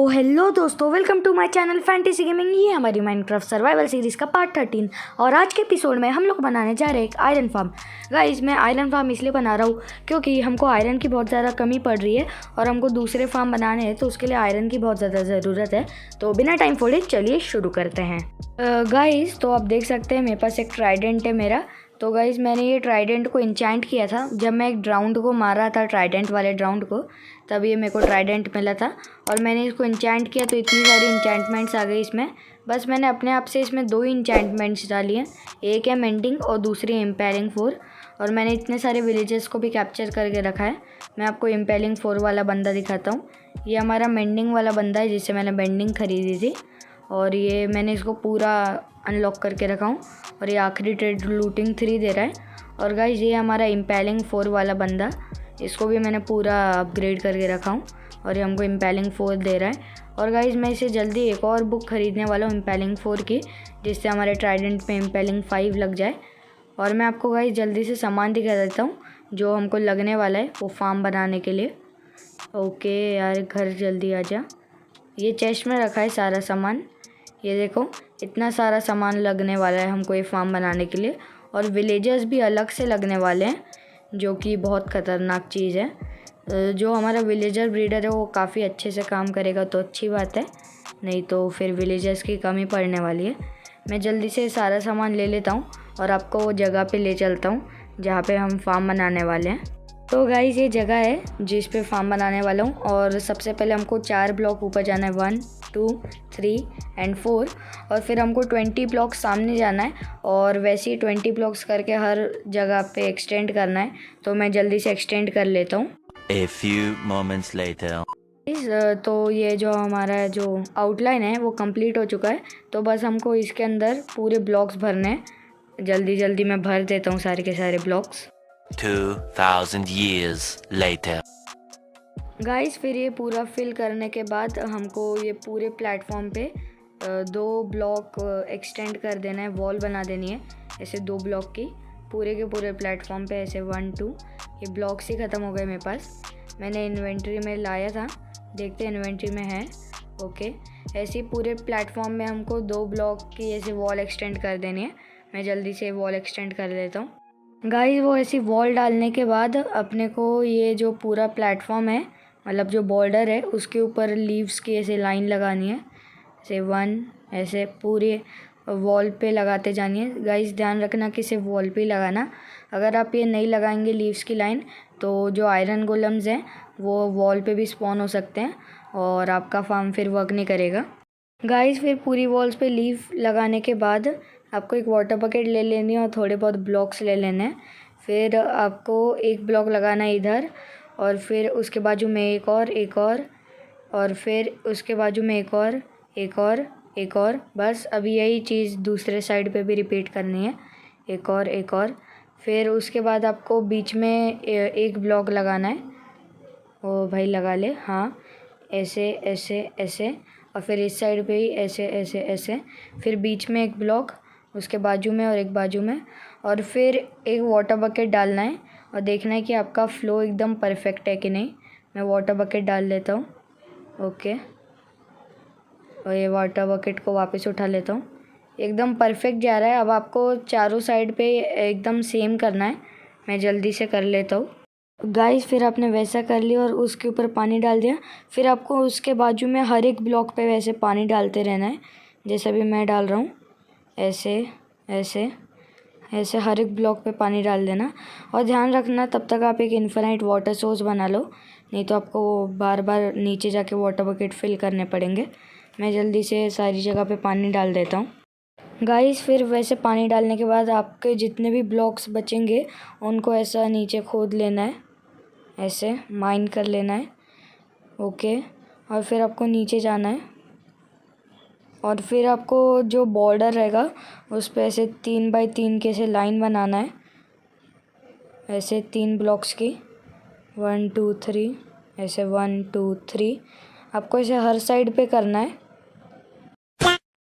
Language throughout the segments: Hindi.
हेलो दोस्तों, welcome to my channel fantasy gaming. ये हमारी माइनक्राफ्ट सर्वाइवल सीरीज़ का पार्ट 13 और आज के एपिसोड में हम लोग बनाने जा रहे हैं एक आयरन फार्म। गाइस, मैं आयरन फार्म इसलिए बना रहा हूँ क्योंकि हमको आयरन की बहुत ज़्यादा कमी पड़ रही है और हमको दूसरे फार्म बनाने हैं, तो उसके लिए आयरन की बहुत ज़्यादा ज़रूरत है। तो बिना टाइम फोड़े चलिए शुरू करते हैं। गाइस, तो आप देख सकते हैं मेरे पास एक ट्राइडेंट है मेरा। तो गाइज़, मैंने ये ट्राइडेंट को इंचेंट किया था जब मैं एक ड्राउंड को मारा था, ट्राइडेंट वाले ड्राउंड को, तब ये मेरे को ट्राइडेंट मिला था और मैंने इसको इंचेंट किया तो इतनी सारी इंचेंटमेंट्स आ गई इसमें। बस मैंने अपने आप से इसमें 2 ही इंचेंटमेंट्स डाली हैं, एक है मेंडिंग और दूसरी इम्पेलिंग 4। और मैंने इतने सारे विलेजेस को भी कैप्चर करके रखा है। मैं आपको इम्पेलिंग 4 वाला बंदा दिखाता हूँ। ये हमारा मेंडिंग वाला बंदा है जिससे मैंने बेंडिंग खरीदी थी और ये मैंने इसको पूरा अनलॉक करके रखा हूँ और ये आखिरी ट्रेड लूटिंग 3 दे रहा है। और गाइस, ये हमारा इम्पेलिंग 4 वाला बंदा, इसको भी मैंने पूरा अपग्रेड करके रखा हूँ और ये हमको इम्पेलिंग 4 दे रहा है। और गाइस, मैं इसे जल्दी एक और बुक ख़रीदने वाला हूँ इम्पेलिंग 4 की, जिससे हमारे ट्राइडेंट पे इम्पेलिंग 5 लग जाए। और मैं आपको गाइस जल्दी से सामान दिखा देता हूँ जो हमको लगने वाला है वो फार्म बनाने के लिए। ओके यार, घर जल्दी आ जा। ये चेस्ट में रखा है सारा सामान, ये देखो इतना सारा सामान लगने वाला है हमको ये फार्म बनाने के लिए। और विलेजर्स भी अलग से लगने वाले हैं जो कि बहुत ख़तरनाक चीज़ है। जो हमारा विलेजर ब्रीडर है वो काफ़ी अच्छे से काम करेगा तो अच्छी बात है, नहीं तो फिर विलेजर्स की कमी पड़ने वाली है। मैं जल्दी से सारा सामान ले लेता हूँ और आपको वो जगह पे ले चलता हूँ जहाँ पे हम फार्म बनाने वाले हैं। तो गाइस, ये जगह है जिस पे फार्म बनाने वाला हूँ और सबसे पहले हमको 4 ब्लॉक ऊपर जाना है, 1 2 3 एंड 4। और फिर हमको 20 ब्लॉक सामने जाना है और वैसे ही 20 ब्लॉक्स करके हर जगह पे एक्सटेंड करना है। तो मैं जल्दी से एक्सटेंड कर लेता हूँ। A few moments later. तो ये जो हमारा जो आउटलाइन है वो कंप्लीट हो चुका है। तो बस हमको इसके अंदर पूरे ब्लॉक्स भरने हैं। जल्दी जल्दी मैं भर देता हूँ सारे के सारे ब्लॉक्स। 2000 years later. गाइस, फिर ये पूरा फिल करने के बाद हमको ये पूरे प्लेटफॉर्म पे 2 ब्लॉक एक्सटेंड कर देना है, वॉल बना देनी है ऐसे 2 ब्लॉक की पूरे के पूरे प्लेटफॉर्म पे, ऐसे 1 2। ये ब्लॉक्स ही ख़त्म हो गए मेरे पास, मैंने इन्वेंट्री में लाया था, देखते हैं इन्वेंट्री में है। ओके, ऐसे ही पूरे प्लेटफॉर्म में हमको 2 ब्लॉक की ऐसे वॉल एक्सटेंड कर देनी है। मैं जल्दी से वॉल एक्सटेंड कर लेता हूँ। गाइस, वो ऐसी वॉल डालने के बाद अपने को ये जो पूरा प्लेटफॉर्म है, मतलब जो बॉर्डर है, उसके ऊपर लीव्स की ऐसे लाइन लगानी है, ऐसे 1 ऐसे पूरे वॉल पे लगाते जानी है। गाइस, ध्यान रखना कि सिर्फ वॉल पे ही लगाना। अगर आप ये नहीं लगाएंगे लीव्स की लाइन तो जो आयरन गोलम्स हैं वो वॉल पे भी स्पॉन हो सकते हैं और आपका फार्म फिर वर्क नहीं करेगा। गाइस, फिर पूरी वॉल्स पे लीव लगाने के बाद आपको एक वाटर बकेट ले लेनी है और थोड़े बहुत ब्लॉक्स ले लेने हैं। फिर आपको एक ब्लॉक लगाना है इधर और फिर उसके बाजू में एक और फिर उसके बाजू में एक और। बस अभी यही चीज़ दूसरे साइड पे भी रिपीट करनी है, एक और। फिर उसके बाद आपको बीच में एक ब्लॉक लगाना है। ओ भाई, लगा ले, हाँ, ऐसे ऐसे ऐसे। और फिर इस साइड पे ही ऐसे ऐसे ऐसे। फिर बीच में एक ब्लॉक, उसके बाजू में और एक बाजू में। और फिर एक वाटर बकेट डालना है और देखना है कि आपका फ्लो एकदम परफेक्ट है कि नहीं। मैं वाटर बकेट डाल लेता हूँ। ओके, और ये वाटर बकेट को वापस उठा लेता हूँ, एकदम परफेक्ट जा रहा है। अब आपको चारों साइड पे एकदम सेम करना है, मैं जल्दी से कर लेता हूँ। गाइस, फिर आपने वैसा कर लिया और उसके ऊपर पानी डाल दिया। फिर आपको उसके बाजू में हर एक ब्लॉक पे वैसे पानी डालते रहना है, जैसे अभी मैं डाल रहा हूँ, ऐसे ऐसे ऐसे हर एक ब्लॉक पे पानी डाल देना। और ध्यान रखना तब तक आप एक इन्फिनाइट वाटर सोर्स बना लो, नहीं तो आपको बार बार नीचे जाके वाटर बकेट फिल करने पड़ेंगे। मैं जल्दी से सारी जगह पे पानी डाल देता हूँ। गाइस, फिर वैसे पानी डालने के बाद आपके जितने भी ब्लॉक्स बचेंगे उनको ऐसा नीचे खोद लेना है, ऐसे माइन कर लेना है। ओके, और फिर आपको नीचे जाना है और फिर आपको जो बॉर्डर रहेगा उस पे ऐसे 3 बाई 3 के ऐसे लाइन बनाना है, ऐसे 3 ब्लॉक्स की, 1 2 3, ऐसे 1 2 3। आपको इसे हर साइड पे करना है।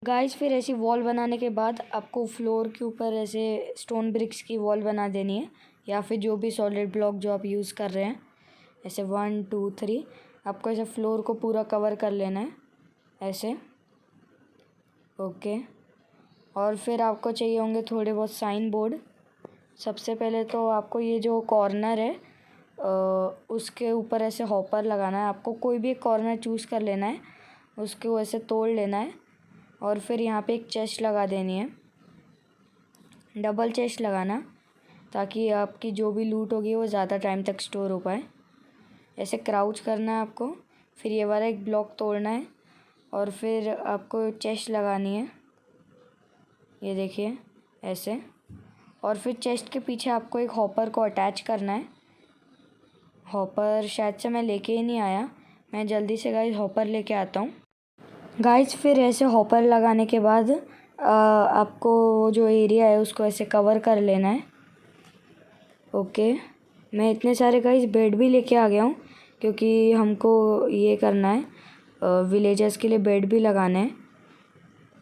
गाइस फिर ऐसी वॉल बनाने के बाद आपको फ्लोर के ऊपर ऐसे स्टोन ब्रिक्स की वॉल बना देनी है, या फिर जो भी सॉलिड ब्लॉक जो आप यूज़ कर रहे हैं। ऐसे 1 2 3 आपको ऐसे फ्लोर को पूरा कवर कर लेना है ऐसे। ओके, और फिर आपको चाहिए होंगे थोड़े बहुत साइन बोर्ड। सबसे पहले तो आपको ये जो कॉर्नर है उसके ऊपर ऐसे हॉपर लगाना है। आपको कोई भी एक कॉर्नर चूज़ कर लेना है, उसको ऐसे तोड़ लेना है, और फिर यहाँ पे एक चेस्ट लगा देनी है, डबल चेस्ट लगाना, ताकि आपकी जो भी लूट होगी वो ज़्यादा टाइम तक स्टोर हो पाए। ऐसे क्राउच करना है आपको, फिर ये वाला एक ब्लॉक तोड़ना है, और फिर आपको चेस्ट लगानी है, ये देखिए ऐसे। और फिर चेस्ट के पीछे आपको एक हॉपर को अटैच करना है। हॉपर शायद से मैं लेके ही नहीं आया, मैं जल्दी से गाइस हॉपर लेके आता हूँ। गाइस फिर ऐसे हॉपर लगाने के बाद आपको जो एरिया है उसको ऐसे कवर कर लेना है। ओके, मैं इतने सारे गाइस बेड भी लेके आ गया हूँ, क्योंकि हमको ये करना है, विलेजर्स के लिए बेड भी लगाना है।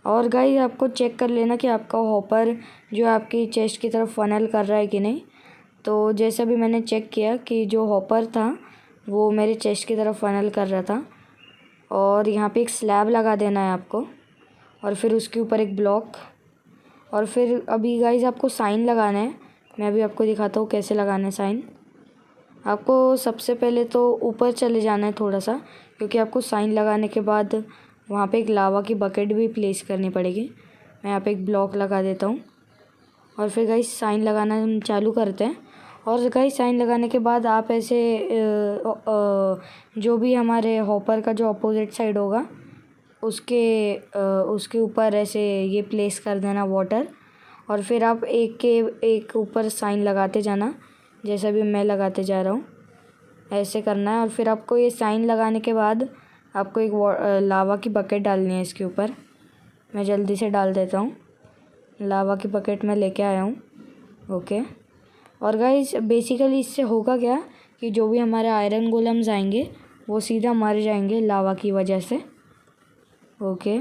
और गाइस आपको चेक कर लेना कि आपका हॉपर जो आपकी चेस्ट की तरफ फनल कर रहा है कि नहीं। तो जैसा भी मैंने चेक किया कि जो हॉपर था वो मेरे चेस्ट की तरफ फनल कर रहा था। और यहाँ पे एक स्लैब लगा देना है आपको, और फिर उसके ऊपर एक ब्लॉक। और फिर अभी गाइस आपको साइन लगाना है, मैं अभी आपको दिखाता हूँ कैसे लगाना है साइन। आपको सबसे पहले तो ऊपर चले जाना है थोड़ा सा, क्योंकि आपको साइन लगाने के बाद वहाँ पे एक लावा की बकेट भी प्लेस करनी पड़ेगी। मैं यहाँ पे एक ब्लॉक लगा देता हूँ, और फिर गाइस साइन लगाना हम चालू करते हैं। और गाइस साइन लगाने के बाद आप ऐसे जो भी हमारे हॉपर का जो अपोजिट साइड होगा उसके ऊपर ऐसे ये प्लेस कर देना वाटर। और फिर आप एक के एक ऊपर साइन लगाते जाना, जैसा भी मैं लगाते जा रहा हूँ ऐसे करना है। और फिर आपको ये साइन लगाने के बाद आपको एक लावा की बकेट डालनी है इसके ऊपर। मैं जल्दी से डाल देता हूँ, लावा की बकेट में लेके आया हूँ। ओके, और गाइस बेसिकली इससे होगा क्या कि जो भी हमारे आयरन गोलम्स आएंगे वो सीधा मर जाएंगे लावा की वजह से। ओके,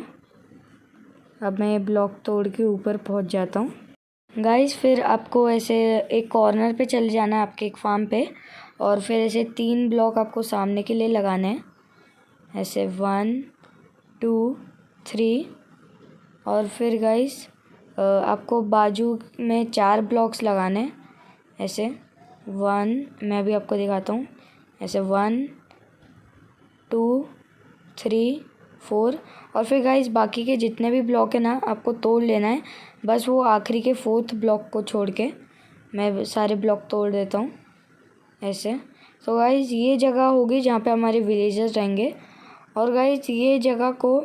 अब मैं ये ब्लॉक तोड़ के ऊपर पहुंच जाता हूँ। गाइस फिर आपको ऐसे एक कॉर्नर पे चले जाना है आपके एक फार्म पे, और फिर ऐसे 3 ब्लॉक आपको सामने के लिए लगाने हैं, ऐसे 1 2 3। और फिर गाइस आपको बाजू में 4 ब्लॉक्स लगाने हैं, ऐसे 1, मैं भी आपको दिखाता हूँ, ऐसे 1 2 3 4। और फिर गाइस बाकी के जितने भी ब्लॉक है ना आपको तोड़ लेना है, बस वो आखिरी के 4th ब्लॉक को छोड़ के। मैं सारे ब्लॉक तोड़ देता हूँ ऐसे। तो गाइस ये जगह होगी जहाँ पे हमारे विलेजर्स रहेंगे। और गाइस ये जगह को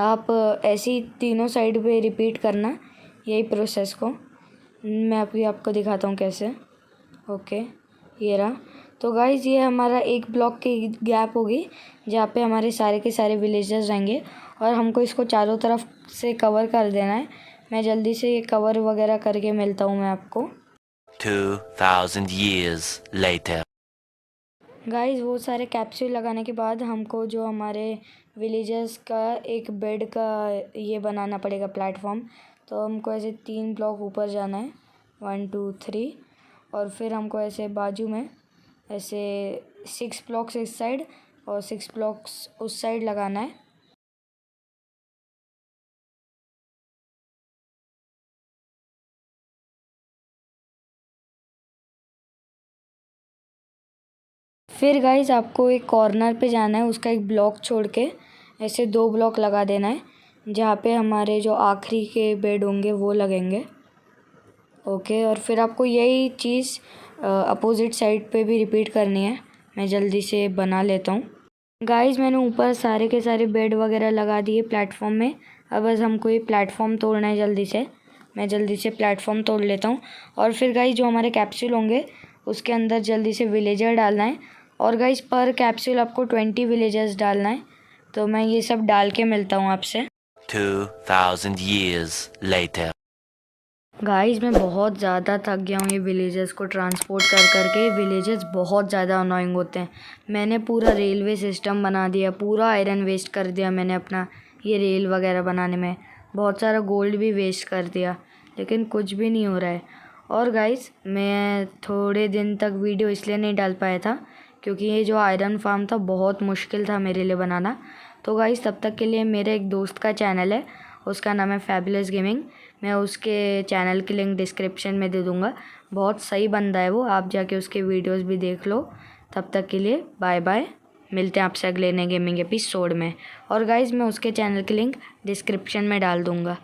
आप ऐसी तीनों साइड पे रिपीट करना, यही प्रोसेस को मैं अभी आपको दिखाता हूँ कैसे। ओके, ये रहा। तो गाइस ये हमारा एक ब्लॉक की गैप होगी जहाँ पे हमारे सारे के सारे विलेजर्स रहेंगे, और हमको इसको चारों तरफ से कवर कर देना है। मैं जल्दी से ये कवर वगैरह करके मिलता हूँ मैं आपको। 2000 years later. गाइस वो सारे कैप्सूल लगाने के बाद हमको जो हमारे विलेजर्स का एक बेड का ये बनाना पड़ेगा प्लेटफॉर्म। तो हमको ऐसे 3 ब्लॉक ऊपर जाना है, 1 2 3। और फिर हमको ऐसे बाजू में ऐसे 6 ब्लॉक्स इस साइड और 6 ब्लॉक्स उस साइड लगाना है। फिर गाइस आपको एक कॉर्नर पे जाना है, उसका एक ब्लॉक छोड़ के ऐसे 2 ब्लॉक लगा देना है, जहाँ पे हमारे जो आखिरी के बेड होंगे वो लगेंगे। ओके, और फिर आपको यही चीज़ अपोजिट साइड पे भी रिपीट करनी है। मैं जल्दी से बना लेता हूँ। गाइस मैंने ऊपर सारे के सारे बेड वगैरह लगा दिए प्लेटफॉर्म में। अब बस हमको ये प्लेटफॉर्म तोड़ना है जल्दी से। मैं जल्दी से प्लेटफॉर्म तोड़ लेता हूँ। और फिर गाइस जो हमारे कैप्सूल होंगे उसके अंदर जल्दी से विलेजर डालना है। और गाइस पर कैप्सूल आपको 20 विलेजर्स डालना है। तो मैं ये सब डाल के मिलता हूँ आपसे। 2000 years later. गाइस मैं बहुत ज़्यादा थक गया हूँ ये विलेजर्स को ट्रांसपोर्ट कर करके। विलेजर्स बहुत ज़्यादा अनोइंग होते हैं। मैंने पूरा रेलवे सिस्टम बना दिया, पूरा आयरन वेस्ट कर दिया मैंने अपना ये रेल वगैरह बनाने में। बहुत सारा गोल्ड भी वेस्ट कर दिया, लेकिन कुछ भी नहीं हो रहा है। और गाइस मैं थोड़े दिन तक वीडियो इसलिए नहीं डाल पाया था क्योंकि ये जो आयरन फार्म था बहुत मुश्किल था मेरे लिए बनाना। तो गाइस तब तक के लिए मेरे एक दोस्त का चैनल है, उसका नाम है फैबुलस गेमिंग। मैं उसके चैनल की लिंक डिस्क्रिप्शन में दे दूँगा। बहुत सही बंदा है वो, आप जाके उसके वीडियोस भी देख लो। तब तक के लिए बाय बाय, मिलते हैं आपसे अगले नए गेमिंग एपिसोड में। और गाइस मैं उसके चैनल की लिंक डिस्क्रिप्शन में डाल दूँगा।